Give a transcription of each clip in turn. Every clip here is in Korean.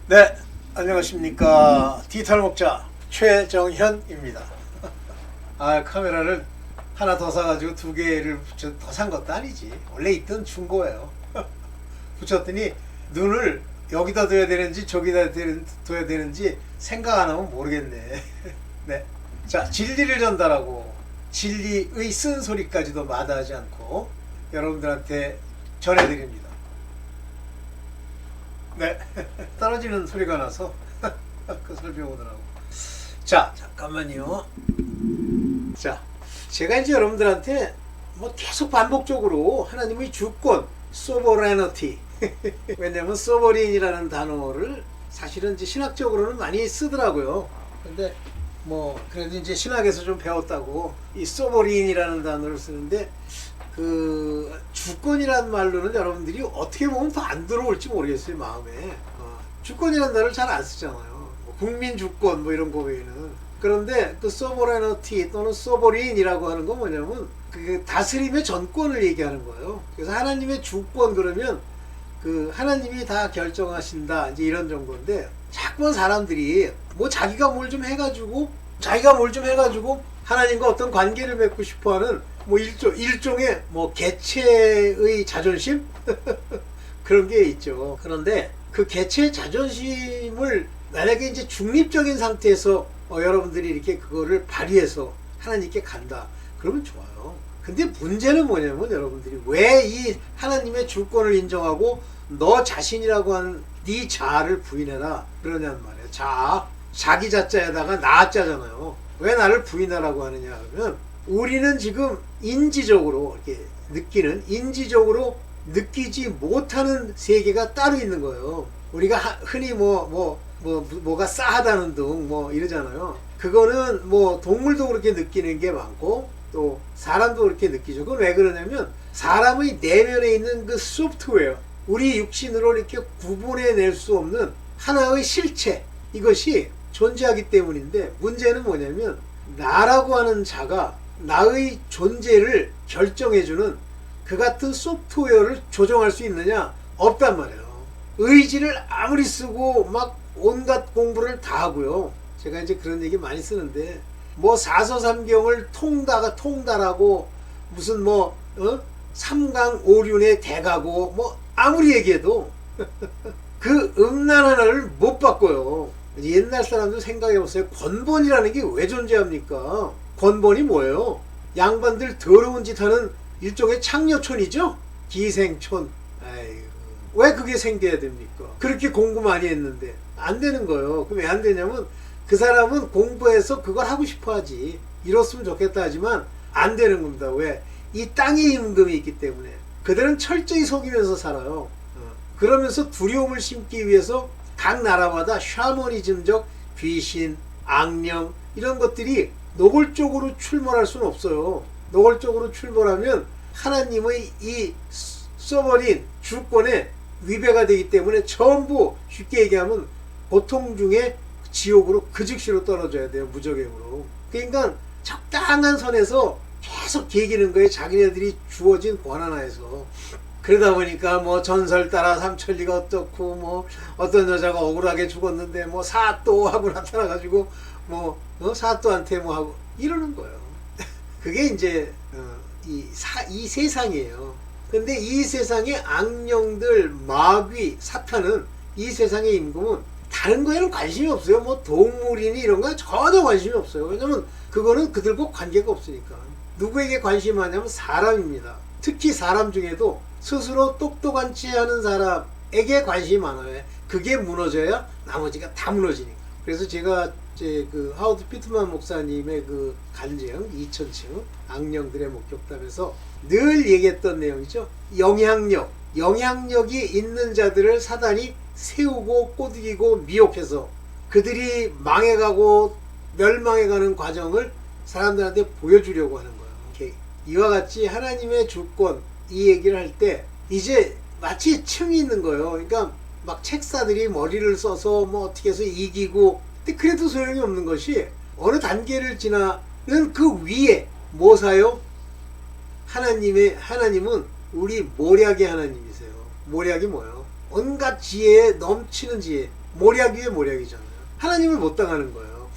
네, 안녕하십니까. 디지털 목자 최정현입니다. 카메라를 하나 더 사가지고 두 개를 더 산 것도 아니지. 원래 있던 중고예요. 붙였더니 눈을 여기다 둬야 되는지 저기다 둬야 되는지 생각 안 하면 모르겠네. 네. 자, 진리를 전달하고 진리의 쓴소리까지도 마다하지 않고 여러분들한테 전해드립니다. 네. 떨어지는 소리가 나서 그 설명오더라고. 자, 잠깐만요. 자, 제가 이제 여러분들한테 뭐 계속 반복적으로 하나님의 주권, 소버레너티 왜냐면 소버린이라는 단어를 사실은 이제 신학적으로는 많이 쓰더라고요. 근데 뭐 그래도 이제 신학에서 좀 배웠다고 이 소버린이라는 단어를 쓰는데 그 주권이라는 말로는 여러분들이 어떻게 보면 더 안 들어올지 모르겠어요, 마음에. 주권이라는 단어를 잘 안 쓰잖아요. 뭐 국민 주권 뭐 이런 거 외에는. 그런데 그 소버레너티 또는 소버린이라고 하는 건 뭐냐면 그 다스림의 전권을 얘기하는 거예요. 그래서 하나님의 주권 그러면 그 하나님이 다 결정하신다 이제 이런 정도인데, 자꾸 사람들이 뭐 자기가 뭘 좀 해가지고 하나님과 어떤 관계를 맺고 싶어하는 뭐 일종의 뭐 개체의 자존심 그런 게 있죠. 그런데 그 개체의 자존심을 만약에 이제 중립적인 상태에서 여러분들이 이렇게 그거를 발휘해서 하나님께 간다 그러면 좋아요. 근데 문제는 뭐냐면 여러분들이 왜 이 하나님의 주권을 인정하고 너 자신이라고 하는 네 자아를 부인해라 그러냐는 말이에요. 자기 자자에다가 나 자잖아요. 왜 나를 부인하라고 하느냐 하면 우리는 지금 인지적으로 이렇게 인지적으로 느끼지 못하는 세계가 따로 있는 거예요. 우리가 흔히 뭐가 싸하다는 등 뭐 이러잖아요. 그거는 뭐 동물도 그렇게 느끼는 게 많고 또 사람도 그렇게 느끼죠. 그건 왜 그러냐면 사람의 내면에 있는 그 소프트웨어, 우리 육신으로 이렇게 구분해낼 수 없는 하나의 실체, 이것이 존재하기 때문인데, 문제는 뭐냐면 나라고 하는 자가 나의 존재를 결정해주는 그 같은 소프트웨어를 조정할 수 있느냐? 없단 말이에요. 의지를 아무리 쓰고 막 온갖 공부를 다 하고요. 제가 이제 그런 얘기 많이 쓰는데 뭐 사서삼경을 통달하고 무슨 삼강 오륜의 대가고 뭐 아무리 얘기해도 그 음란 하나를 못 바꿔요. 옛날 사람들 생각해보세요. 권본이라는 게 왜 존재합니까? 권본이 뭐예요? 양반들 더러운 짓 하는 일종의 창녀촌이죠? 기생촌. 아이고, 왜 그게 생겨야 됩니까? 그렇게 공부 많이 했는데 안 되는 거예요. 그럼 왜 안 되냐면 그 사람은 공부해서 그걸 하고 싶어 하지. 이뤘으면 좋겠다 하지만 안 되는 겁니다. 왜? 이 땅에 임금이 있기 때문에. 그들은 철저히 속이면서 살아요. 그러면서 두려움을 심기 위해서 각 나라마다 샤머니즘적 귀신, 악령 이런 것들이 노골적으로 출몰할 수는 없어요. 노골적으로 출몰하면 하나님의 이 소버린 주권에 위배가 되기 때문에 전부 쉽게 얘기하면 고통 중에 지옥으로 그 즉시로 떨어져야 돼요. 무적행으로. 그러니까 적당한 선에서 계속 개기는 거예요. 자기네들이 주어진 권한 하에서. 그러다 보니까 뭐 전설 따라 삼천리가 어떻고 뭐 어떤 여자가 억울하게 죽었는데 뭐 사또 하고 나타나가지고 사또한테 뭐 하고 이러는 거예요. 그게 이제 이 세상이에요. 근데 이 세상의 악령들, 마귀, 사탄은 이 세상의 임금은 다른 거에는 관심이 없어요. 뭐 동물이니 이런 거 전혀 관심이 없어요. 왜냐면 그거는 그들과 관계가 없으니까. 누구에게 관심이 많냐면 사람입니다. 특히 사람 중에도 스스로 똑똑한 체 하는 사람에게 관심이 많아요. 그게 무너져야 나머지가 다 무너지니까. 그래서 제가 이제 그 하워드 피트만 목사님의 그 간증 2000층 악령들의 목격담에서 늘 얘기했던 내용이죠. 영향력이 있는 자들을 사단이 세우고 꼬드기고 미혹해서 그들이 망해가고 멸망해가는 과정을 사람들한테 보여주려고 하는 거예요. 이와 같이 하나님의 주권 이 얘기를 할 때 이제 마치 층이 있는 거예요. 그러니까 막 책사들이 머리를 써서 뭐 어떻게 해서 이기고, 근데 그래도 소용이 없는 것이 어느 단계를 지나는 그 위에 뭐사요? 하나님은 우리 모략의 하나님이세요. 모략이 뭐예요? 온갖 지혜에 넘치는 지혜. 모략 위에 모략이잖아요. 하나님을 못 당하는 거예요.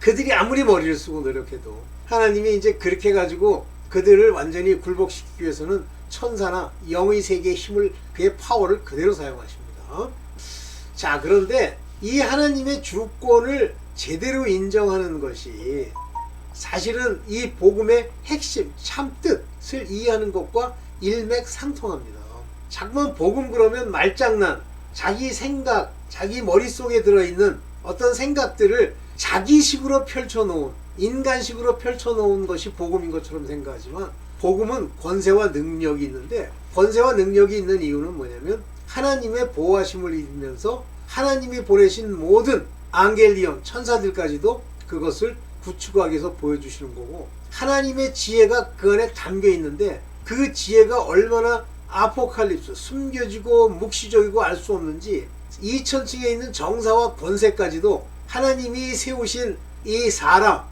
그들이 아무리 머리를 쓰고 노력해도 하나님이 이제 그렇게 해가지고 그들을 완전히 굴복시키기 위해서는 천사나 영의 세계의 힘을, 그의 파워를 그대로 사용하십니다. 자, 그런데 이 하나님의 주권을 제대로 인정하는 것이 사실은 이 복음의 핵심, 참뜻을 이해하는 것과 일맥상통합니다. 자꾸만 복음 그러면 말장난, 자기 생각, 자기 머릿속에 들어있는 어떤 생각들을 자기식으로 펼쳐놓은, 인간식으로 펼쳐놓은 것이 복음인 것처럼 생각하지만, 복음은 권세와 능력이 있는데, 권세와 능력이 있는 이유는 뭐냐면 하나님의 보호하심을 입으면서 하나님이 보내신 모든 앙겔리온, 천사들까지도 그것을 구축하기 위해서 보여주시는 거고, 하나님의 지혜가 그 안에 담겨 있는데 그 지혜가 얼마나 아포칼립스, 숨겨지고 묵시적이고 알 수 없는지, 2000층에 있는 정사와 권세까지도 하나님이 세우신 이 사람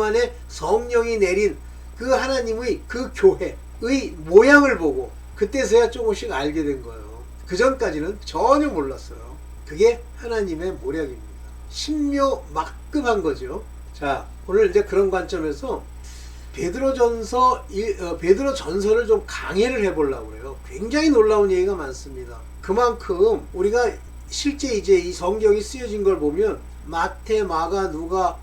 안에 성령이 내린 그 하나님의 그 교회의 모양을 보고 그때서야 조금씩 알게 된 거예요. 그 전까지는 전혀 몰랐어요. 그게 하나님의 모략입니다. 신묘막급한 거죠. 자, 오늘 이제 그런 관점에서 베드로 전서를 좀 강해를 해보려고 그래요. 굉장히 놀라운 얘기가 많습니다. 그만큼 우리가 실제 이제 이 성경이 쓰여진 걸 보면 마태, 마가, 누가,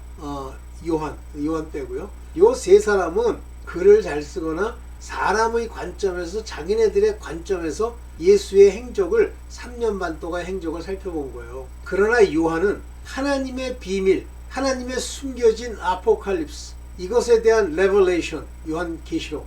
요한 빼고요. 요 세 사람은 글을 잘 쓰거나 사람의 관점에서, 자기네들의 관점에서 예수의 행적을 3년 반 동안 행적을 살펴본 거예요. 그러나 요한은 하나님의 비밀, 하나님의 숨겨진 아포칼립스, 이것에 대한 레벨레이션, 요한계시록,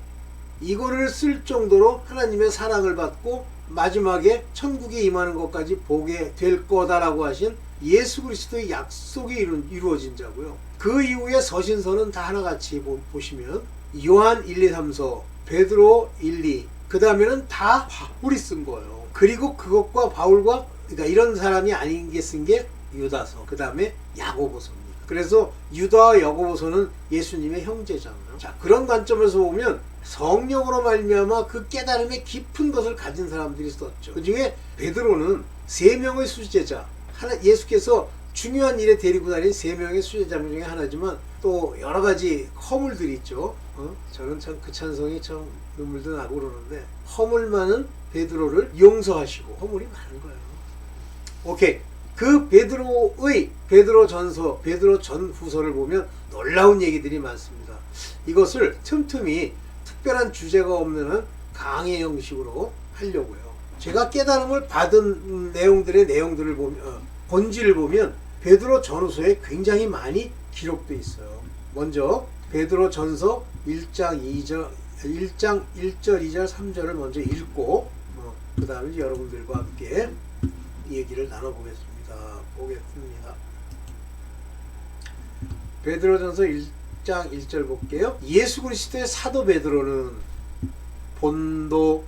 이거를 쓸 정도로 하나님의 사랑을 받고 마지막에 천국에 임하는 것까지 보게 될 거다라고 하신 예수 그리스도의 약속이 이루어진 자고요. 그 이후에 서신서는 다 하나같이 보시면 요한 1, 2, 3서, 베드로 1, 2, 그 다음에는 다 바울이 쓴 거예요. 그리고 그것과 바울과, 그러니까 이런 사람이 아닌 게 쓴 게 유다서, 그 다음에 야고보서입니다. 그래서 유다와 야고보서는 예수님의 형제잖아요. 자, 그런 관점에서 보면 성령으로 말미암아 그 깨달음의 깊은 것을 가진 사람들이 썼죠. 그 중에 베드로는 3명의 수제자, 예수께서 중요한 일에 데리고 다닌 3명의 수제자 중에 하나지만 또 여러 가지 허물들이 있죠. 저는 참 그 찬송이 참 눈물도 나고 그러는데, 허물 많은 베드로를 용서하시고, 허물이 많은 거예요. 오케이. 그 베드로 전서, 베드로 전후서를 보면 놀라운 얘기들이 많습니다. 이것을 틈틈이 특별한 주제가 없는 한 강의 형식으로 하려고요. 제가 깨달음을 받은 내용들을 보면, 본질을 보면 베드로 전후서에 굉장히 많이 기록되어 있어요. 먼저 베드로 전서 1장 1절, 2절, 3절을 먼저 읽고 그 다음에 여러분들과 함께 얘기를 나눠보겠습니다. 베드로전서 1장 1절 볼게요. 예수 그리스도의 사도 베드로는 본도,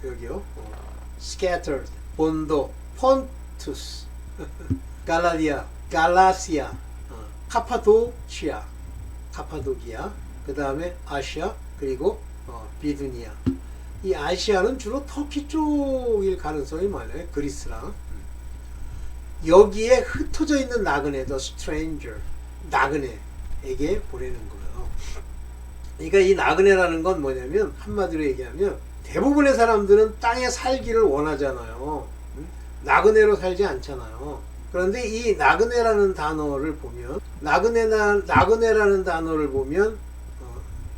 여기요, scattered, 본도, 폰투스, 갈라시아, 카파도기아, 그 다음에 아시아, 그리고 비두니아. 이 아시아는 주로 터키 쪽일 가능성이 많아요. 그리스랑. 여기에 흩어져 있는 나그네, the stranger, 나그네에게 보내는 거예요. 그러니까 이 나그네라는 건 뭐냐면, 한마디로 얘기하면 대부분의 사람들은 땅에 살기를 원하잖아요. 나그네로 살지 않잖아요. 그런데 이 나그네라는 단어를 보면, 나그네라는 단어를 보면,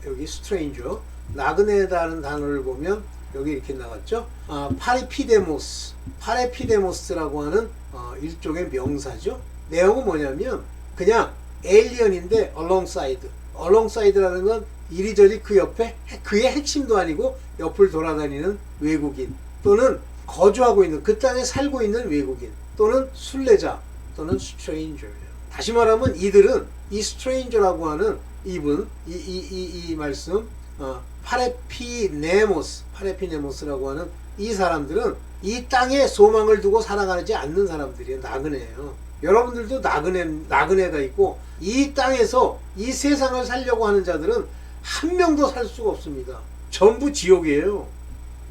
여기 stranger, 나그네라는 단어를 보면 여기 이렇게 나갔죠. 파레피데모스라고 하는 일종의 명사죠. 내용은 뭐냐면 그냥 에일리언인데 alongside라는 건 이리저리 그 옆에, 그의 핵심도 아니고 옆을 돌아다니는 외국인, 또는 거주하고 있는, 그 땅에 살고 있는 외국인, 또는 순례자, 또는 stranger예요. 다시 말하면 이들은 이 stranger라고 하는 이분, 이 말씀, 파레피네모스라고 하는 이 사람들은 이 땅에 소망을 두고 살아가지 않는 사람들이에요. 나그네예요. 여러분들도 나그네가 있고, 이 땅에서 이 세상을 살려고 하는 자들은 한 명도 살 수가 없습니다. 전부 지옥이에요.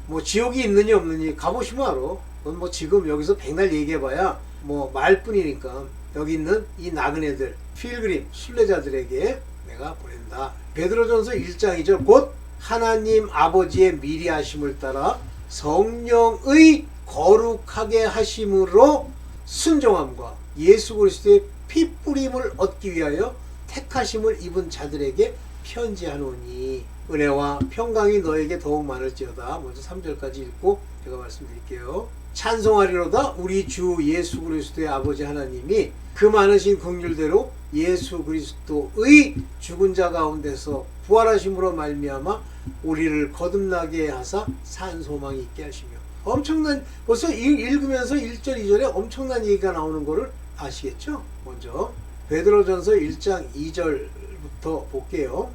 뭐 지옥이 있느니 없느니 가보시면 알아. 넌 뭐 지금 여기서 백날 얘기해봐야 뭐 말뿐이니까 여기 있는 이 나그네들, 필그림, 순례자들에게 내가 보낸다. 베드로전서 1장 2절 곧 하나님 아버지의 미리 하심을 따라 성령의 거룩하게 하심으로 순종함과 예수 그리스도의 피 뿌림을 얻기 위하여 택하심을 입은 자들에게 편지하노니 은혜와 평강이 너에게 더욱 많을지어다. 먼저 3절까지 읽고 제가 말씀드릴게요. 찬송하리로다. 우리 주 예수 그리스도의 아버지 하나님이 그 많으신 긍휼대로 예수 그리스도의 죽은 자 가운데서 부활하심으로 말미암아 우리를 거듭나게 하사 산 소망이 있게 하시며 엄청난 벌써 읽으면서 1절 2절에 엄청난 얘기가 나오는 거를 아시겠죠? 먼저 베드로전서 1장 2절부터 볼게요.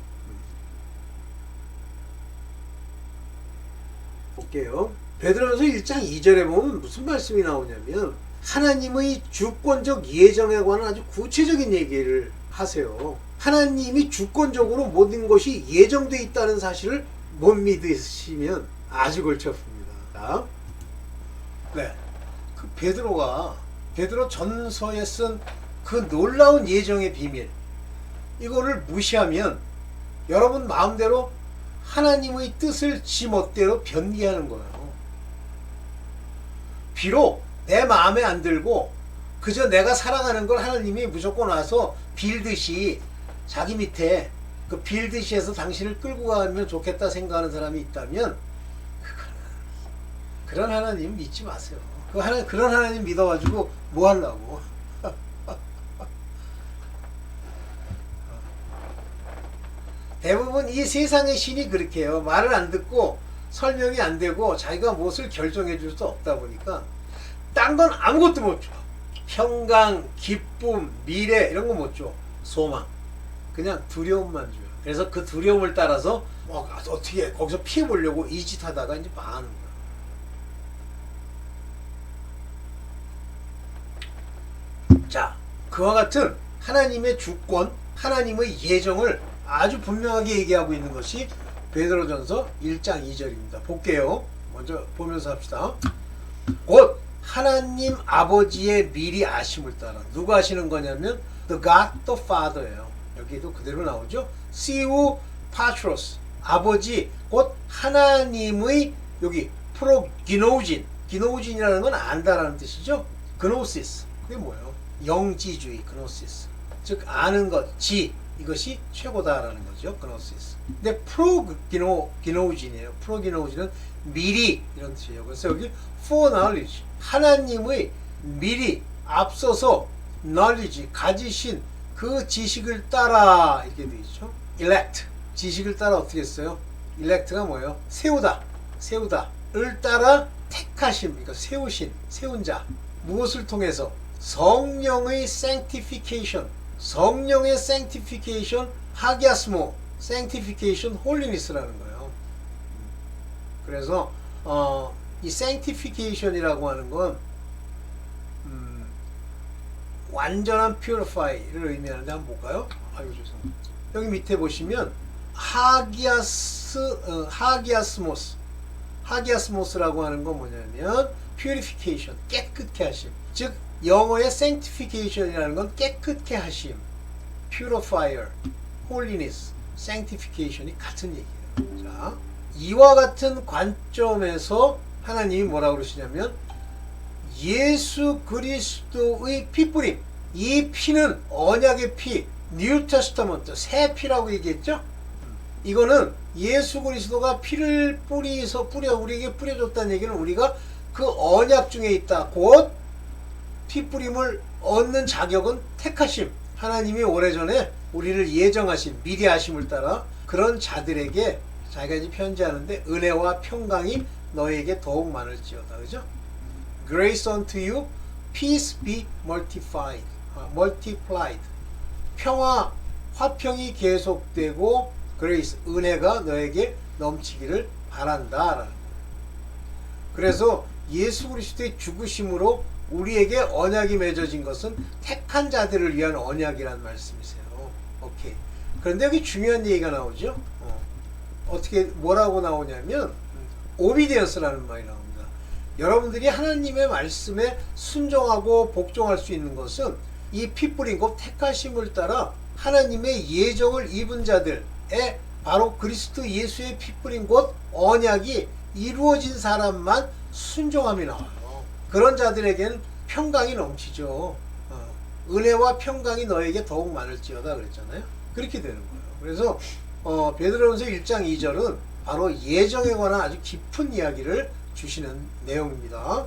베드로전서 1장 2절에 보면 무슨 말씀이 나오냐면 하나님의 주권적 예정에 관한 아주 구체적인 얘기를 하세요. 하나님이 주권적으로 모든 것이 예정되어 있다는 사실을 못 믿으시면 아주 골치 아픕니다. 네, 그 베드로 전서에 쓴 그 놀라운 예정의 비밀, 이거를 무시하면 여러분 마음대로 하나님의 뜻을 지 멋대로 변기하는 거예요. 비록 내 마음에 안 들고 그저 내가 사랑하는 걸 하나님이 무조건 와서 빌듯이 자기 밑에 그 빌듯이 해서 당신을 끌고 가면 좋겠다 생각하는 사람이 있다면 그런 하나님 믿지 마세요. 그런 하나님 믿어가지고 뭐 하려고. 대부분 이 세상의 신이 그렇게 해요. 말을 안 듣고 설명이 안 되고 자기가 무엇을 결정해 줄 수 없다 보니까 딴 건 아무것도 못 줘. 평강, 기쁨, 미래 이런 거 못 줘. 소망. 그냥 두려움만 줘요. 그래서 그 두려움을 따라서 어떻게 거기서 피해 보려고 이 짓 하다가 이제 망하는 거예요. 자, 그와 같은 하나님의 주권, 하나님의 예정을 아주 분명하게 얘기하고 있는 것이 베드로전서 1장 2절입니다. 볼게요. 먼저 보면서 합시다. 곧 하나님 아버지의 미리 아심을 따라 누가 아시는 거냐면 The God the Father예요. 여기도 그대로 나오죠. Seu Patros 아버지 곧 하나님의 여기 프로기노진 기노진이라는 건 안다라는 뜻이죠. 그노시스 그게 뭐예요? 영지주의 그노시스 즉 아는 것 지 이것이 최고다라는 거죠. 그노시스. 근데 프로기노진이에요. 프로기노진은 미리 이런 뜻이에요. 그래서 여기 foreknowledge 하나님의 미리 앞서서 knowledge 가지신 그 지식을 따라 이렇게 되어 있죠. elect 지식을 따라 어떻게 했어요? elect가 뭐예요? 세우다를 따라 택하심 그러니까 세운 자 무엇을 통해서? 성령의 sanctification 성령의 sanctification 하기아스모 sanctification holiness라는 거예요. 그래서 이 sanctification이라고 하는 건 완전한 purify를 의미하는데 한번 볼까요? 아이고 죄송합니다. 여기 밑에 보시면 하기아스모스라고 하는 건 뭐냐면 purification 깨끗게 하심 즉 영어의 sanctification이라는 건 깨끗게 하심 purifier, holiness, sanctification이 같은 얘기예요. 자, 이와 같은 관점에서 하나님이 뭐라고 그러시냐면 예수 그리스도의 피뿌림 이 피는 언약의 피 뉴 테스터먼트 새 피라고 얘기했죠. 이거는 예수 그리스도가 피를 뿌려 우리에게 뿌려줬다는 얘기는 우리가 그 언약 중에 있다. 곧 피뿌림을 얻는 자격은 택하심 하나님이 오래전에 우리를 예정하신 미리 하심을 따라 그런 자들에게 자기가 이제 편지하는데 은혜와 평강이 너에게 더욱 많을지어다. 그죠? Grace unto you, peace be multiplied. 평화, 화평이 계속되고 grace, 은혜가 너에게 넘치기를 바란다. 그래서 예수 그리스도의 죽으심으로 우리에게 언약이 맺어진 것은 택한 자들을 위한 언약이란 말씀이세요. 오케이. 그런데 여기 중요한 얘기가 나오죠. 어떻게 뭐라고 나오냐면 오비디언스라는 말이 나옵니다. 여러분들이 하나님의 말씀에 순종하고 복종할 수 있는 것은 이 피 뿌린 곧 택하심을 따라 하나님의 예정을 입은 자들의 바로 그리스도 예수의 피 뿌린 곧 언약이 이루어진 사람만 순종함이 나와요. 그런 자들에게는 평강이 넘치죠. 은혜와 평강이 너에게 더욱 많을지어다 그랬잖아요. 그렇게 되는 거예요. 그래서 베드로전서 1장 2절은 바로 예정에 관한 아주 깊은 이야기를 주시는 내용입니다.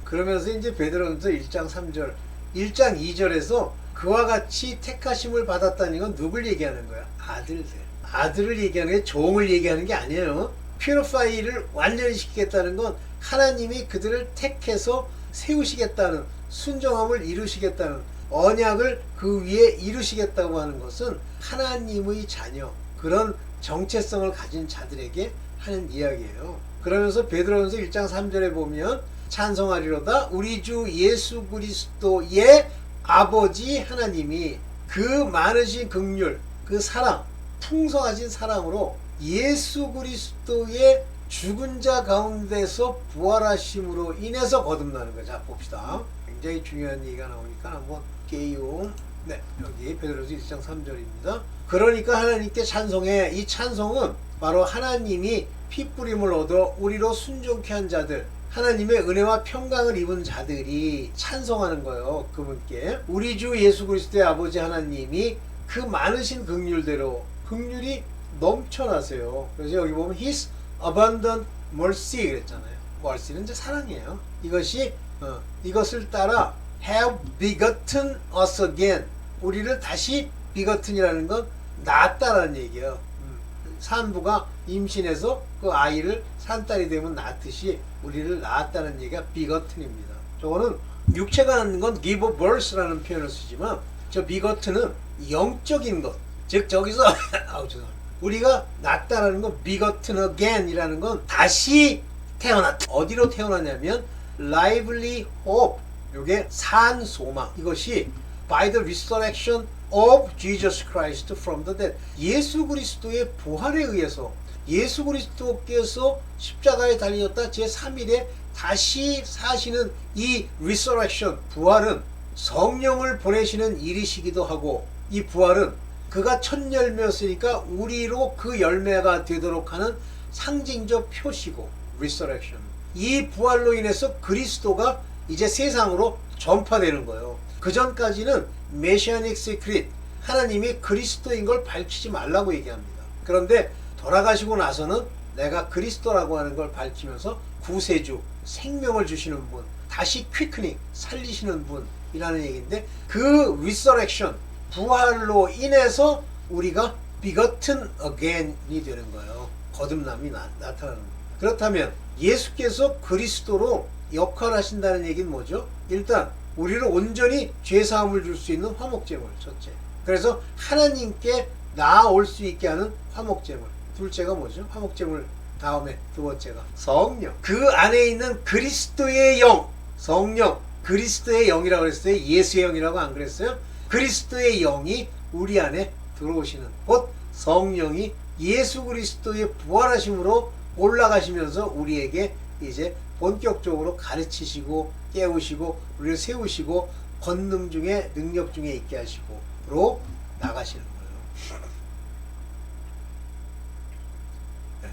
그러면서 이제 베드로전서 1장 3절, 1장 2절에서 그와 같이 택하심을 받았다는 건 누굴 얘기하는 거야? 아들들. 아들을 얘기하는 게 종을 얘기하는 게 아니에요. 퓨리파이를 완전히 시키겠다는 건 하나님이 그들을 택해서 세우시겠다는, 순종함을 이루시겠다는, 언약을 그 위에 이루시겠다고 하는 것은 하나님의 자녀, 그런 정체성을 가진 자들에게 하는 이야기예요. 그러면서 베드로전서 1장 3절에 보면 찬송하리로다 우리 주 예수 그리스도의 아버지 하나님이 그 많으신 긍휼, 그 사랑, 풍성하신 사랑으로 예수 그리스도의 죽은 자 가운데서 부활하심으로 인해서 거듭나는 거죠. 자, 봅시다. 굉장히 중요한 얘기가 나오니까 한번 깨요. 네, 여기 베드로전서 1장 3절입니다. 그러니까 하나님께 찬송해. 이 찬송은 바로 하나님이 피 뿌림을 얻어 우리로 순종케 한 자들, 하나님의 은혜와 평강을 입은 자들이 찬송하는 거예요. 그분께 우리 주 예수 그리스도의 아버지 하나님이 그 많으신 긍휼대로, 긍휼이 넘쳐나세요. 그래서 여기 보면 His abundant mercy 그랬잖아요. mercy는 이제 사랑이에요. 이것을 따라 have begotten us again, 우리를 다시 begotten이라는 건 낳았다라는 얘기예요. 산부가 임신해서 그 아이를 산딸이 되면 낳듯이 우리를 낳았다는 얘기가 begotten입니다. 저거는 육체가 낳는 건 give birth라는 표현을 쓰지만 저 begotten은 영적인 것, 즉 저기서 우리가 낳았다라는 건 begotten again이라는 건 다시 태어났다. 어디로 태어났냐면 lively hope, 이게 산 소망, 이것이 by the resurrection of Jesus Christ from the dead, 예수 그리스도의 부활에 의해서 예수 그리스도께서 십자가에 달리셨다 제3일에 다시 사시는 이 resurrection, 부활은 성령을 보내시는 일이시기도 하고, 이 부활은 그가 첫 열매였으니까 우리로 그 열매가 되도록 하는 상징적 표시고, resurrection, 이 부활로 인해서 그리스도가 이제 세상으로 전파되는 거예요. 그 전까지는 메시아닉 시크릿, 하나님이 그리스도인 걸 밝히지 말라고 얘기합니다. 그런데 돌아가시고 나서는 내가 그리스도라고 하는 걸 밝히면서 구세주, 생명을 주시는 분, 다시 퀴크닝, 살리시는 분이라는 얘기인데, 그 리서렉션, 부활로 인해서 우리가 begotten again이 되는 거예요. 거듭남이 나타나는 거예요. 그렇다면 예수께서 그리스도로 역할하신다는 얘기는 뭐죠? 일단 우리를 온전히 죄사함을 줄 수 있는 화목제물, 첫째. 그래서 하나님께 나아올 수 있게 하는 화목제물. 둘째가 뭐죠? 화목제물 다음에 두 번째가 성령. 그 안에 있는 그리스도의 영, 성령. 그리스도의 영이라고 그랬어요? 예수의 영이라고 안 그랬어요? 그리스도의 영이 우리 안에 들어오시는, 곧 성령이 예수 그리스도의 부활하심으로 올라가시면서 우리에게 이제 본격적으로 가르치시고 깨우시고 우리를 세우시고 권능 중에 능력 중에 있게 하시고로 나가시는 거예요. 네.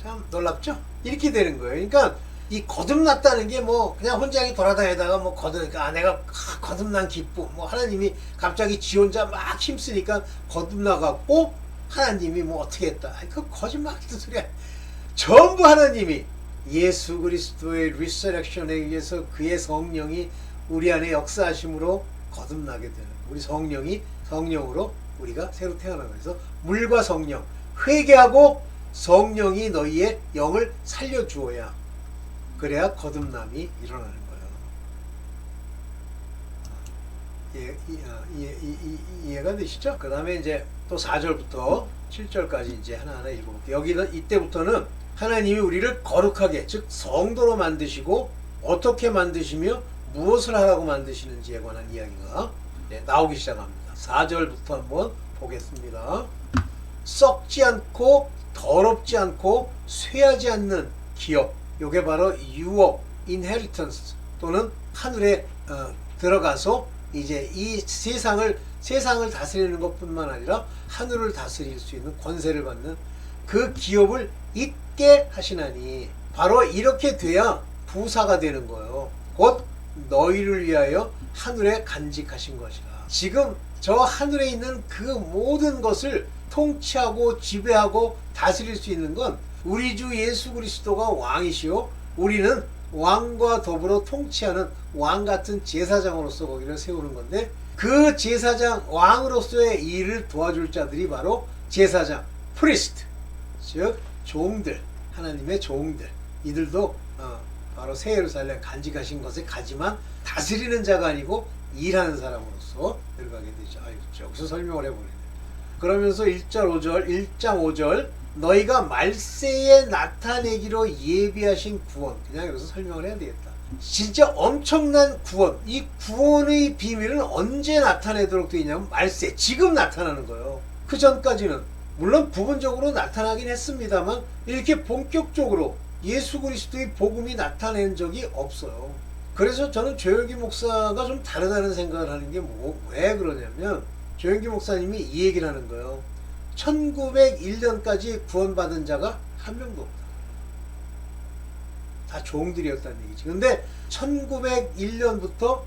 참 놀랍죠? 이렇게 되는 거예요. 그러니까 이 거듭났다는 게 뭐 그냥 혼자 돌아다니다가 뭐 내가 거듭난 기쁨, 뭐 하나님이 갑자기 지 혼자 막 힘쓰니까 거듭나갖고 하나님이 뭐 어떻게 했다, 그 거짓말 같은 소리야. 전부 하나님이 예수 그리스도의 리서렉션에 의해서 그의 성령이 우리 안에 역사하심으로 거듭나게 되는, 우리 성령으로 우리가 새로 태어나는 거예요. 물과 성령, 회개하고 성령이 너희의 영을 살려주어야, 그래야 거듭남이 일어나는 거예요. 이해가 되시죠? 그 다음에 이제 또 4절부터 7절까지 이제 하나하나 읽어볼게요. 여기는 이때부터는 하나님이 우리를 거룩하게, 즉 성도로 만드시고 어떻게 만드시며 무엇을 하라고 만드시는지에 관한 이야기가 나오기 시작합니다. 4절부터 한번 보겠습니다. 썩지 않고 더럽지 않고 쇠하지 않는 기업, 요게 바로 유업, 인헤리턴스 또는 하늘에 들어가서 이제 이 세상을 다스리는 것뿐만 아니라 하늘을 다스릴 수 있는 권세를 받는 그 기업을 있게 하시나니, 바로 이렇게 돼야 부사가 되는 거예요. 곧 너희를 위하여 하늘에 간직하신 것이라. 지금 저 하늘에 있는 그 모든 것을 통치하고 지배하고 다스릴 수 있는 건 우리 주 예수 그리스도가 왕이시오, 우리는 왕과 더불어 통치하는 왕 같은 제사장으로서 거기를 세우는 건데, 그 제사장 왕으로서의 일을 도와줄 자들이 바로 제사장, 프리스트, 즉 종들, 하나님의 종들, 이들도 바로 새 예루살렘 간직하신 것에 가지만 다스리는 자가 아니고 일하는 사람으로서 들어가게 되죠. 여기서 설명을 해버리네. 그러면서 1장 5절 너희가 말세에 나타내기로 예비하신 구원, 그냥 여기서 설명을 해야 되겠다. 진짜 엄청난 구원, 이 구원의 비밀은 언제 나타내도록 되어 있냐면 말세, 지금 나타나는 거예요. 그 전까지는 물론 부분적으로 나타나긴 했습니다만 이렇게 본격적으로 예수 그리스도의 복음이 나타낸 적이 없어요. 그래서 저는 조영기 목사가 좀 다르다는 생각을 하는 게 왜 그러냐면, 조영기 목사님이 이 얘기를 하는 거예요. 1901년까지 구원받은 자가 한 명도 없다. 다 종들이었다는 얘기지. 근데 1901년부터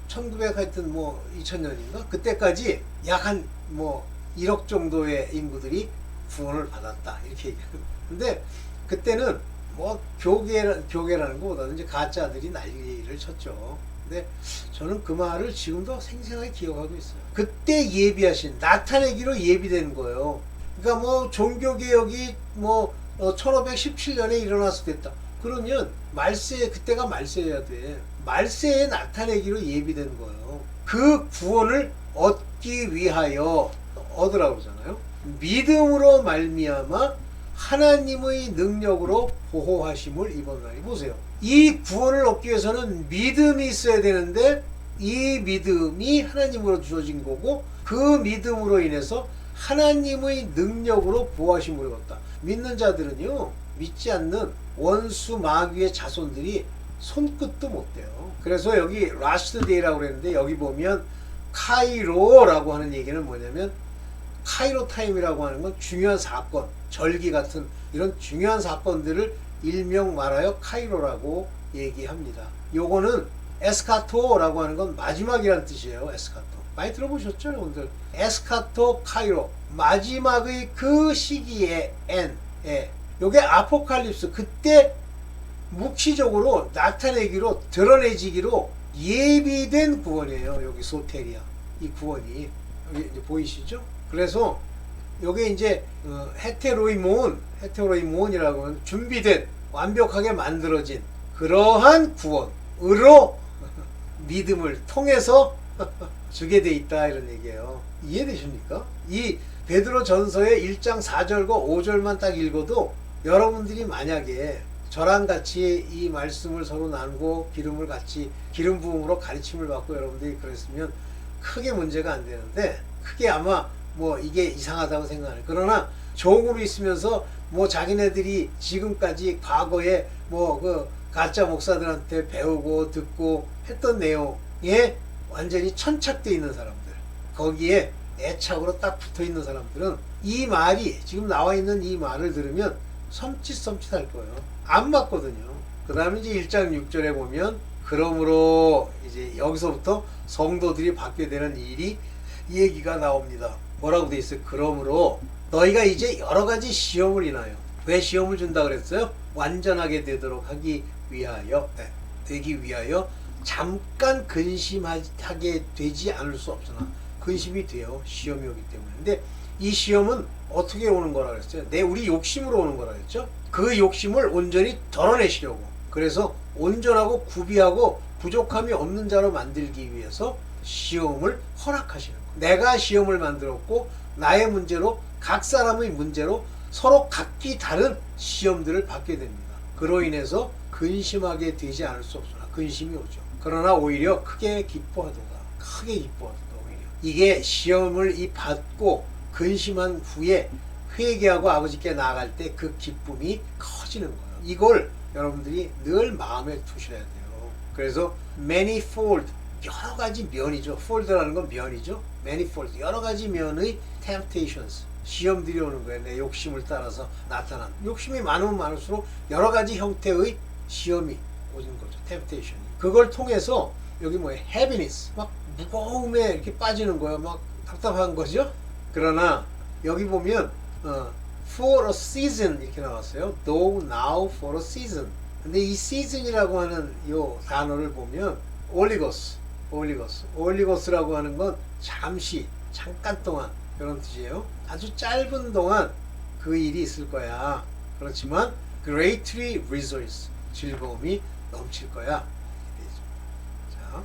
1900 하여튼 2000년인가 그때까지 약 한 1억 정도의 인구들이 구원을 받았다, 이렇게 얘기해요. 근데 그때는 교계라는 것보다는 이제 가짜들이 난리를 쳤죠. 근데 저는 그 말을 지금도 생생하게 기억하고 있어요. 그때 예비하신, 나타내기로 예비된 거예요. 그러니까 종교개혁이 1517년에 일어나서 됐다. 그러면 그때가 말세여야 돼. 말세에 나타내기로 예비된 거예요. 그 구원을 얻기 위하여, 얻으라고 그러잖아요. 믿음으로 말미암아 하나님의 능력으로 보호하심을 입었나니. 보세요. 이 구원을 얻기 위해서는 믿음이 있어야 되는데, 이 믿음이 하나님으로 주어진 거고, 그 믿음으로 인해서 하나님의 능력으로 보호하심을 입었다. 믿는 자들은요, 믿지 않는 원수 마귀의 자손들이 손끝도 못 대요. 그래서 여기 라스트 데이라고 그랬는데, 여기 보면 카이로라고 하는 얘기는 뭐냐면, 카이로 타임이라고 하는 건 중요한 사건, 절기 같은 이런 중요한 사건들을 일명 말하여 카이로라고 얘기합니다. 요거는 에스카토라고 하는 건 마지막이라는 뜻이에요. 에스카토 많이 들어보셨죠, 여러분들? 에스카토 카이로, 마지막의 그 시기에 요게 아포칼립스, 그때 묵시적으로 나타내기로, 드러내지기로 예비된 구원이에요. 여기 소테리아, 이 구원이 여기 이제 보이시죠? 그래서 요게 이제 헤테로이몬이라고 하는 준비된, 완벽하게 만들어진 그러한 구원으로 믿음을 통해서 주게 돼 있다, 이런 얘기예요. 이해되십니까? 이 베드로 전서의 1장 4절과 5절만 딱 읽어도 여러분들이 만약에 저랑 같이 이 말씀을 서로 나누고 기름 부음으로 가르침을 받고 여러분들이 그랬으면 크게 문제가 안 되는데, 크게 아마 이게 이상하다고 생각해요. 그러나 종으로 있으면서 자기네들이 지금까지 과거에 그 가짜 목사들한테 배우고 듣고 했던 내용에 완전히 천착되어 있는 사람들, 거기에 애착으로 딱 붙어 있는 사람들은 이 말이, 지금 나와 있는 이 말을 들으면 섬찟할 거예요. 안 맞거든요. 그 다음에 이제 1장 6절에 보면, 그러므로 이제 여기서부터 성도들이 받게 되는 일이 얘기가 나옵니다. 뭐라고 돼 있어요? 그러므로 너희가 이제 여러 가지 시험을 인하여, 왜 시험을 준다 그랬어요? 완전하게 되도록 되기 위하여 잠깐 근심하게 되지 않을 수 없으나, 근심이 돼요. 시험이 오기 때문에. 근데 이 시험은 어떻게 오는 거라 그랬어요? 우리 욕심으로 오는 거라 그랬죠? 그 욕심을 온전히 덜어내시려고, 그래서 온전하고 구비하고 부족함이 없는 자로 만들기 위해서 시험을 허락하시는 거예요. 내가 시험을 만들었고, 나의 문제로, 각 사람의 문제로 서로 각기 다른 시험들을 받게 됩니다. 그로 인해서 근심하게 되지 않을 수 없으나, 근심이 오죠. 그러나 오히려 크게 기뻐하도다. 오히려 이게 시험을 받고 근심한 후에 회개하고 아버지께 나아갈 때 그 기쁨이 커지는 거예요. 이걸 여러분들이 늘 마음에 두셔야 돼요. 그래서 manifold, 여러 가지 면이죠. fold라는 건 면이죠. manifold, 여러 가지 면의 temptations, 시험들이 오는 거예요. 내 욕심을 따라서 나타난. 욕심이 많으면 많을수록 여러 가지 형태의 시험이 오는 거죠. temptation. 그걸 통해서 여기 뭐예요? heaviness, 막 무거움에 이렇게 빠지는 거예요. 막 답답한 거죠. 그러나 여기 보면 for a season 이렇게 나왔어요. though now for a season. 근데 이 season이라고 하는 요 단어를 보면 올리고스라고 하는 건 잠시, 잠깐 동안 그런 뜻이에요. 아주 짧은 동안 그 일이 있을 거야. 그렇지만 greatly rejoice, 즐거움이 넘칠 거야. 자,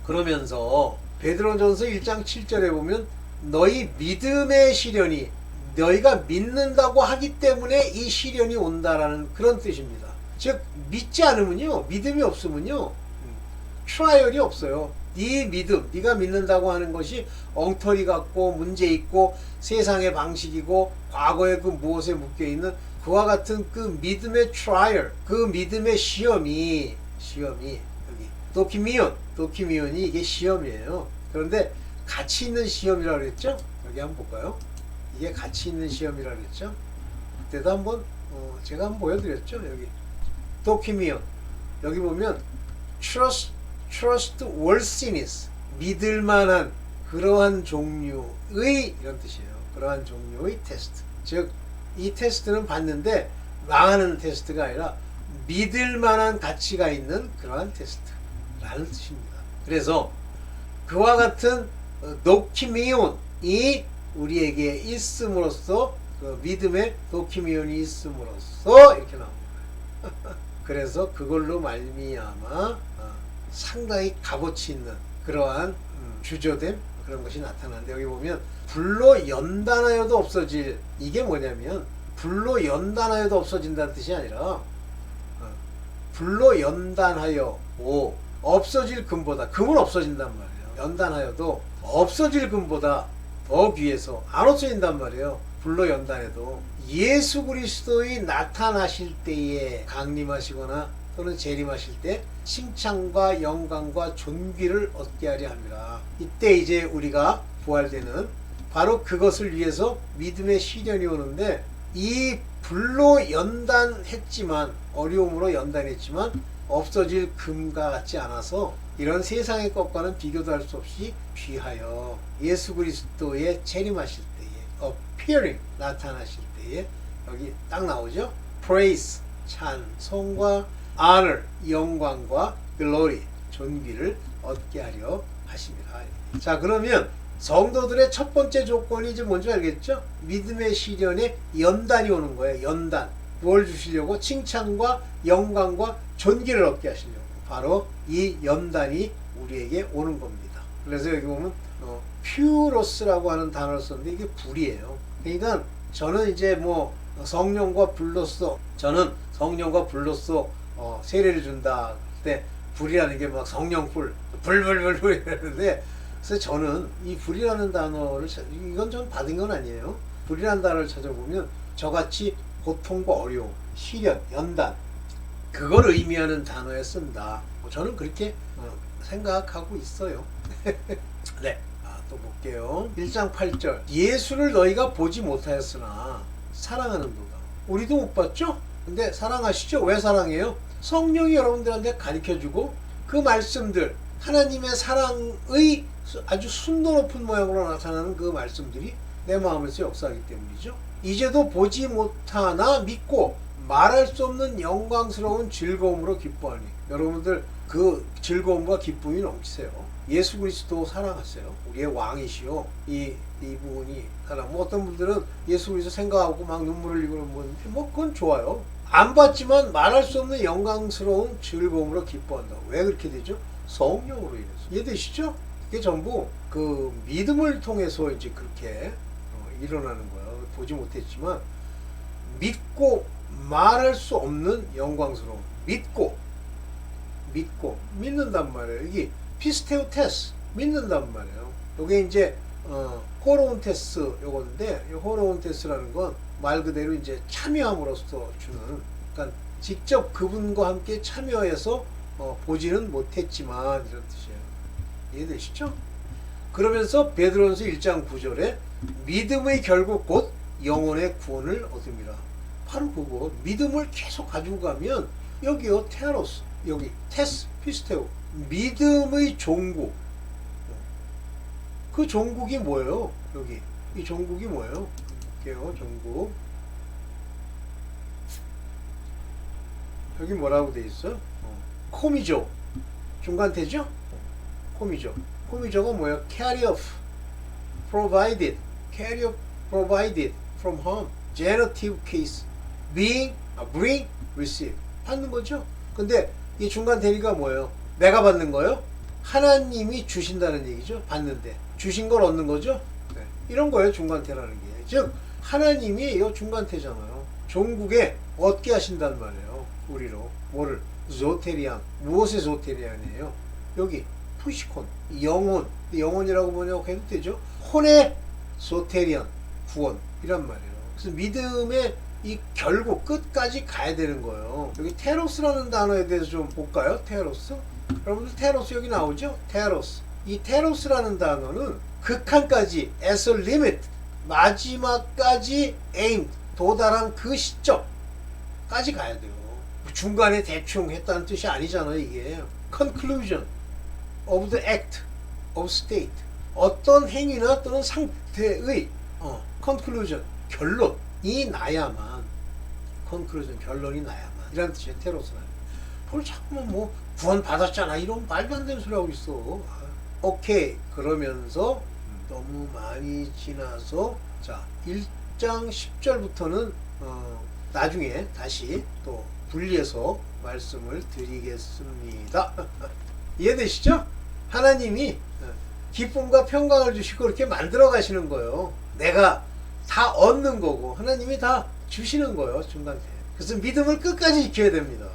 그러면서 베드로전서 1장 7절에 보면 너희 믿음의 시련이, 너희가 믿는다고 하기 때문에 이 시련이 온다라는 그런 뜻입니다. 즉 믿지 않으면요, 믿음이 없으면요, 트라이얼이 없어요. 네 믿음, 네가 믿는다고 하는 것이 엉터리 같고 문제 있고 세상의 방식이고 과거의 그 무엇에 묶여 있는 그와 같은 그 믿음의 트라이얼, 그 믿음의 시험이 여기 도키미온이 이게 시험이에요. 그런데 가치 있는 시험이라고 그랬죠? 여기 한번 볼까요? 이게 가치 있는 시험이라고 그랬죠? 그때도 한번 제가 한번 보여드렸죠? 여기 도키미온, 여기 보면 trustworthiness, 믿을만한 그러한 종류의, 이런 뜻이에요. 그러한 종류의 테스트. 즉 이 테스트는 봤는데 망하는 테스트가 아니라 믿을만한 가치가 있는 그러한 테스트라는 뜻입니다. 그래서 그와 같은 도키미온이 우리에게 있음으로써, 그 믿음의 도키미온이 있음으로써 이렇게 나옵니다. 그래서 그걸로 말미암아 상당히 값어치 있는 그러한 주저됨, 그런 것이 나타나는데, 여기 보면 불로 연단하여도 없어질, 이게 뭐냐면 불로 연단하여도 없어진다는 뜻이 아니라 불로 연단하여 없어질 금보다, 금은 없어진단 말이에요. 연단하여도 없어질 금보다 더 귀해서 안 없어진단 말이에요. 불로 연단해도 예수 그리스도의 나타나실 때에 강림하시거나 또는 재림하실 때 칭찬과 영광과 존귀를 얻게 하려 합니다. 이때 이제 우리가 부활되는, 바로 그것을 위해서 믿음의 시련이 오는데, 이 불로 연단했지만, 어려움으로 연단했지만 없어질 금과 같지 않아서 이런 세상의 것과는 비교도 할 수 없이 귀하여 예수 그리스도의 재림하실 때에, appearing, 나타나실 때에, 여기 딱 나오죠. praise, 찬송과 honor, 영광과 glory, 존귀를 얻게 하려 하십니다. 자, 그러면 성도들의 첫 번째 조건이 이제 뭔지 알겠죠? 믿음의 시련에 연단이 오는 거예요. 연단. 뭘 주시려고? 칭찬과 영광과 존귀를 얻게 하시려고. 바로 이 연단이 우리에게 오는 겁니다. 그래서 여기 보면 퓨로스라고 하는 단어를 썼는데 이게 불이에요. 그러니까 저는 이제 뭐 성령과 불로써, 저는 성령과 불로써 세례를 준다. 그때 불이라는 게 막 성령불, 불불불불 이러는데, 그래서 저는 이 불이라는 단어를, 이건 좀 받은 건 아니에요. 불이라는 단어를 찾아보면 저같이 고통과 어려움, 시련, 연단, 그걸 의미하는 단어에 쓴다. 저는 그렇게 생각하고 있어요. 네, 또 볼게요. 1장 8절. 예수를 너희가 보지 못하였으나 사랑하는도다. 우리도 못 봤죠? 근데 사랑하시죠? 왜 사랑해요? 성령이 여러분들한테 가르쳐주고 그 말씀들, 하나님의 사랑의 아주 순도 높은 모양으로 나타나는 그 말씀들이 내 마음에서 역사하기 때문이죠. 이제도 보지 못하나 믿고 말할 수 없는 영광스러운 즐거움으로 기뻐하니, 여러분들 그 즐거움과 기쁨이 넘치세요. 예수 그리스도 사랑하세요. 우리의 왕이시요. 이 부분이 사랑. 뭐 어떤 분들은 예수 그리스도 생각하고 막 눈물을 흘리고 뭐 그건 좋아요. 안 봤지만 말할 수 없는 영광스러운 즐거움으로 기뻐한다. 왜 그렇게 되죠? 성령으로 인해서. 이해되시죠? 그게 전부 그 믿음을 통해서 이제 그렇게 일어나는 거예요. 보지 못했지만 믿고 말할 수 없는 영광스러움. 믿고 믿는단 말이에요. 이게 피스테오테스, 믿는단 말이에요. 이게 이제 호로온테스 요건데, 이 호로온테스라는 건 말 그대로 이제 참여함으로써 주는, 그러니까 직접 그분과 함께 참여해서 보지는 못했지만 이런 뜻이에요. 이해되시죠? 그러면서 베드로전서 1장 9절에 믿음의 결국 곧 영혼의 구원을 얻음이라. 바로 그거. 믿음을 계속 가지고 가면 여기요 테로스, 여기 테스 피스테오, 믿음의 종국. 그 종국이 뭐예요? 여기 이 종국이 뭐예요? 볼게요. 종국. 여기 뭐라고 돼 있어? 코미조. 중간태죠? 코미조. 코미조가 뭐예요? carry of, provided, carry of, provided from home, genitive case, being, bring, receive. 받는 거죠? 근데 이 중간 대리가 뭐예요? 내가 받는 거예요? 하나님이 주신다는 얘기죠. 받는데 주신 걸 얻는 거죠. 네. 이런 거예요. 중간태라는 게. 즉 하나님이 이 중간태잖아요. 종국에 얻게 하신단 말이에요. 우리로. 뭐를? 조테리안. 무엇의 조테리안이에요? 여기 푸시콘. 영혼. 영혼이라고 뭐냐고 해도 되죠. 혼의 조테리안. 구원이란 말이에요. 그래서 믿음의 이 결국 끝까지 가야 되는 거예요. 여기 테로스라는 단어에 대해서 좀 볼까요? 테로스. 여러분들 테로스 여기 나오죠? 테로스. 이 테로스라는 단어는 극한까지, as a limit, 마지막까지 aim, 도달한 그 시점까지 가야 돼요. 중간에 대충 했다는 뜻이 아니잖아요. 이게 conclusion of the act of state, 어떤 행위나 또는 상태의 conclusion, 결론이 나야만, conclusion, 결론이 나야만, 이란 뜻이에요. 테로스는. 그걸 자꾸만 뭐 구원 받았잖아 이런 말도 안 되는 소리 하고 있어. 오케이. 그러면서 너무 많이 지나서 자 1장 10절부터는 나중에 다시 또 분리해서 말씀을 드리겠습니다. 이해되시죠? 하나님이 기쁨과 평강을 주시고 그렇게 만들어 가시는 거예요. 내가 다 얻는 거고 하나님이 다 주시는 거예요. 중간에. 그래서 믿음을 끝까지 지켜야 됩니다.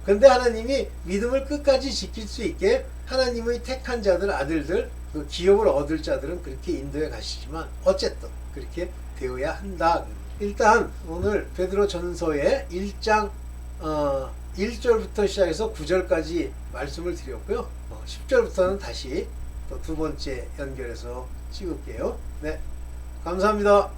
그런데 하나님이 믿음을 끝까지 지킬 수 있게 하나님의 택한 자들, 아들들, 그 기업을 얻을 자들은 그렇게 인도해 가시지만 어쨌든 그렇게 되어야 한다. 일단 오늘 베드로 전서의 1장 1절부터 시작해서 9절까지 말씀을 드렸고요. 10절부터는 다시 또 두 번째 연결해서 찍을게요. 네, 감사합니다.